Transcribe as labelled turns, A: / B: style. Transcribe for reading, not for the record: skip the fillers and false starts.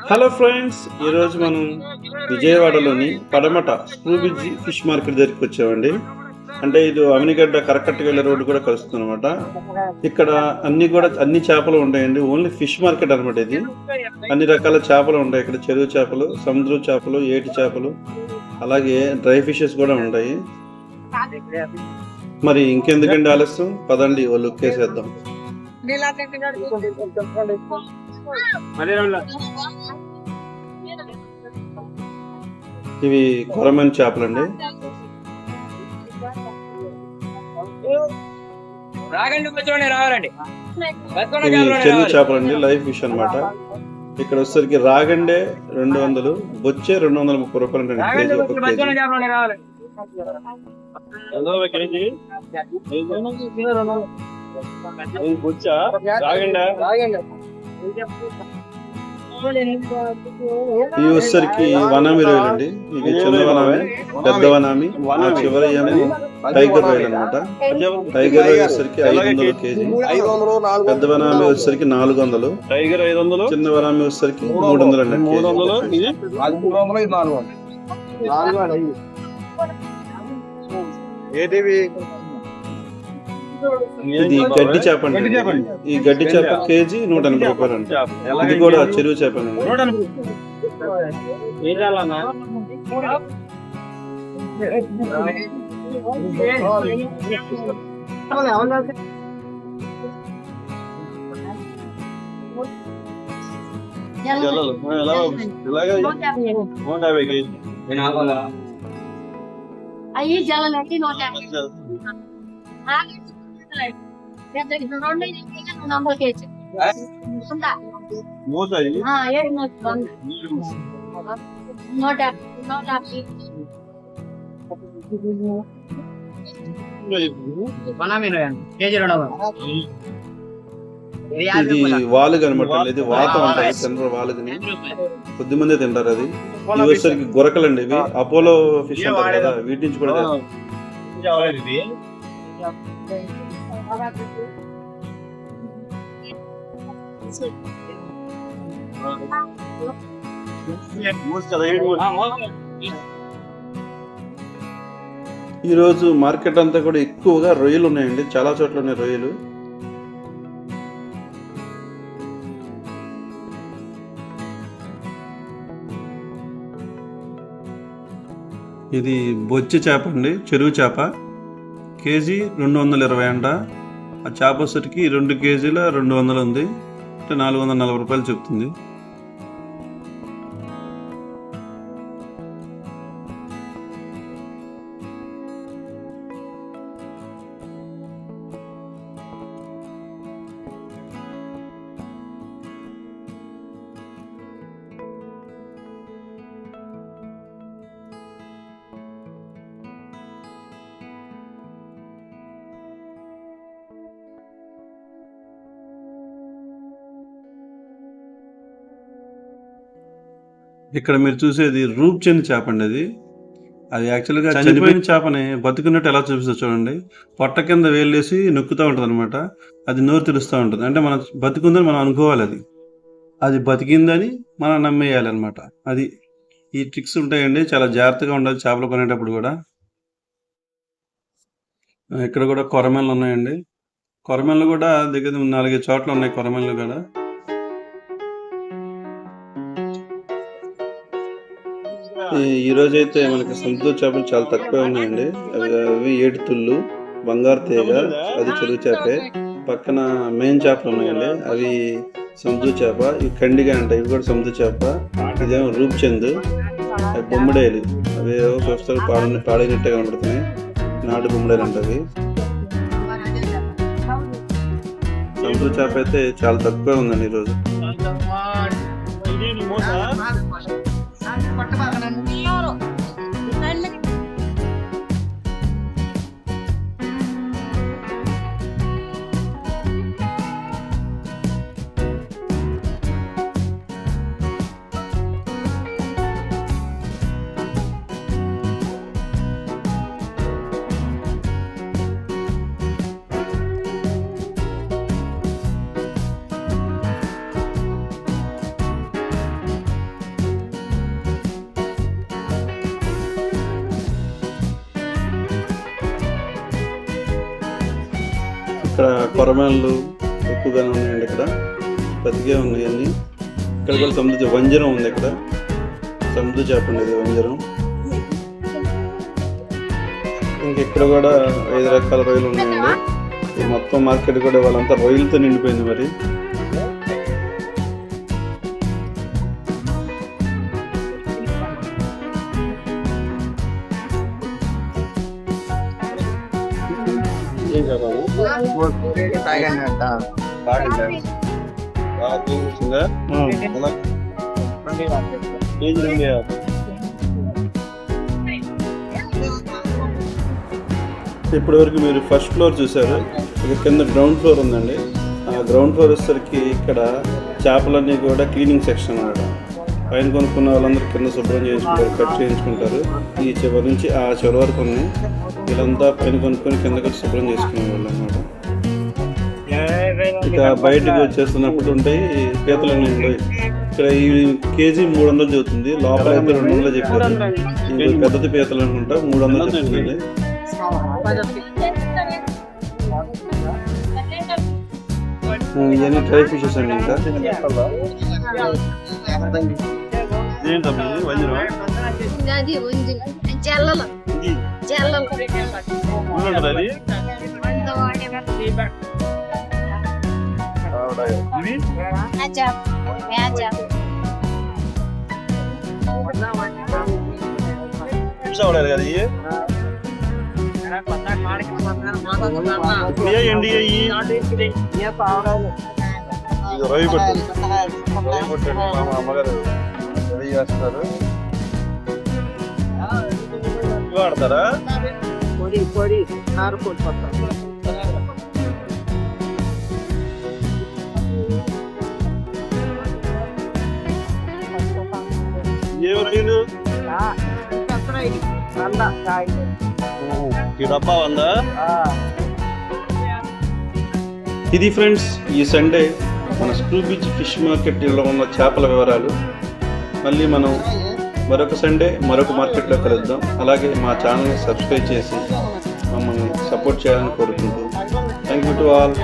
A: Hello friends, ఈరోజు మనం విజయవాడలోని పడమట స్క్రూ బ్రిడ్జి ఫిష్ మార్కెట్ దగ్గరికి వచ్చామండి. అంటే ఇది అవనిగడ్డ కరకట్టకి వెళ్ళే రోడ్డు కూడా కలుస్తుంది అనమాట. ఇక్కడ అన్ని చేపలు ఉంటాయండి. ఓన్లీ ఫిష్ మార్కెట్ అనమాట ఇది. అన్ని రకాల చేపలు ఉంటాయి ఇక్కడ. చెరువు చేపలు, సముద్రం చేపలు, ఏటి చేపలు, అలాగే డ్రై ఫిషెస్ కూడా ఉంటాయి. మరి ఇంకెందుకండి ఆలస్యం, పదండి ఓ లుక్ వేసేద్దాం. ఇవి కొరమైన చేపలండి. ఇవి చెరువు చేపలండి, లైవ్ ఫిష్ అనమాట. ఇక్కడ వచ్చేసరికి రాగండే 200, బొచ్చే 230 రూపాయలు కేజీ. ఒక కేజీ ఇవి వచ్చేసరికి వనామి రొయ్యలు అండి. ఇవి చిన్న వనామి, పెద్ద వనామి, చివరి టైగర్ రొయ్యలు అనమాట. టైగర్ రొయ్య వచ్చేసరికి 500 కేజీ, పెద్ద వనామి వచ్చేసరికి 400, చిన్న వనామి వచ్చేసరికి 300 అండి కేజీ. ఇది గడ్డి చేప అండి. ఈ గడ్డి చేప కేజీ 180 రూపాయలు అండి. ఇది కూడా చెరువు చేప అండి.
B: అయ్యి జల్లకి 150
A: ఇది వాలుగ అనమాట. ఇది వాతం అంటారు, తినరు వాలుగని, కొద్ది మంది తింటారు. అది ఇవి వచ్చేసరికి గొరకలండి. ఇవి అపోలో ఫిష్ అంటారు కదా, వీటి నుంచి కూడా ఈరోజు మార్కెట్ అంతా కూడా ఎక్కువగా రొయ్యలు ఉన్నాయండి. చాలా చోట్ల ఉన్నాయి రొయ్యలు. ఇది బొచ్చి చేప అండి, చెరువు చేప. కేజీ 220 అంట. ఆ చేప వచ్చరికి 2 కేజీల 200 ఉంది, అంటే 440 రూపాయలు చెప్తుంది. ఇక్కడ మీరు చూసేది రూప్ చెంది చేప అండి. అది యాక్చువల్గా చనిపోయిన చేపని బతుకున్నట్టు ఎలా చూపిస్తుంది చూడండి. పొట్ట కింద వేలేసి నొక్కుతూ ఉంటుంది అనమాట. అది నోరు తెరుస్తూ ఉంటుంది. అంటే మనం బతుకుందని మనం అనుకోవాలి, అది బతికిందని మనం నమ్మేయాలి అనమాట. అది ఈ ట్రిక్స్ ఉంటాయండి. చాలా జాగ్రత్తగా ఉండాలి చేపలు కొనేటప్పుడు కూడా. ఇక్కడ కూడా కొరమేళ్ళు ఉన్నాయండి. కొరమేళ్ళు కూడా దగ్గర 4-5 చోట్ల ఉన్నాయి కొరమేళ్ళు కూడా. ఈ రోజైతే మనకి సముద్ర చేపలు చాలా తక్కువే ఉన్నాయండి. అవి ఏటి తుళ్ళు, బంగారు తీగ, అది చెరువు చేపే. పక్కన మెయిన్ చేపలు ఉన్నాయండి, అవి సముద్ర చేప. ఇవి కండిగా అంటాయి, ఇవి కూడా సముద్ర చేప. ఇదేమో రూప్ చందు, అవి బొమ్మడేలు. అవి ఏవో చూస్తారు పాడైనట్టే కనబడుతున్నాయి. నాటు బొమ్మడేలు అంటవి. సముద్ర చేప అయితే చాలా తక్కువే ఉందండి ఈరోజు. ఇక్కడ కొరమేళ్ళు ఎక్కువగానే ఉన్నాయండి. ఇక్కడ బతికే ఉన్నాయండి. ఇక్కడ కూడా సముద్ర వంజరం ఉంది. ఇక్కడ సముద్ర చేప ఉండేది వంజరం. ఇంక ఇక్కడ కూడా 5 రకాల రొయ్యలు ఉన్నాయండి. ఈ మొత్తం మార్కెట్ కూడా వాళ్ళంతా రొయ్యలతో నిండిపోయింది. మరి ఇప్పటి వరకు మీరు ఫస్ట్ ఫ్లోర్ చూసారు. ఇక కింద గ్రౌండ్ ఫ్లోర్ ఉందండి. ఆ గ్రౌండ్ ఫ్లోర్ వచ్చేసరికి ఇక్కడ చేపలన్నీ కూడా క్లీనింగ్ సెక్షన్ అన్నమాట. పైన కొనుక్కున్న వాళ్ళందరూ కింద శుభ్రం చేయించుకుంటారు, కట్ చేయించుకుంటారు. ఈ చివరి నుంచి ఆ చివరి వరకు ఉన్నాయి. వీళ్ళంతా పైన కొనుక్కొని కింద కట్టి శుభ్రం చేసుకునే వాళ్ళు అన్నమాట. ఇక బయటకు వచ్చేస్తున్నప్పుడు ఉంటాయి పీతలు ఉంటాయి. ఇక్కడ ఈ కేజీ 300 చదువుతుంది. లోపల అయితే 200 చెప్పారు. ఇది పెద్దది పీతలు అనుకుంటా 300 చెప్తుంది. ఇవన్నీ డ్రై ఫిషెస్ అండి. ఇంకా వాడతారా పొడి నారు పొడి ఏ రొయ్యలు డబ్బా ఉందా? ఇది ఫ్రెండ్స్ ఈ సండే మన స్క్రూ బీచ్ ఫిష్ మార్కెట్లో ఉన్న చేపల వివరాలు. మళ్ళీ మనం మరొక సండే మరొక మార్కెట్లో కలుద్దాం. అలాగే మా ఛానల్ని సబ్స్క్రైబ్ చేసి మమ్మల్ని సపోర్ట్ చేయాలని కోరుకుంటూ థ్యాంక్ యూ టు ఆల్.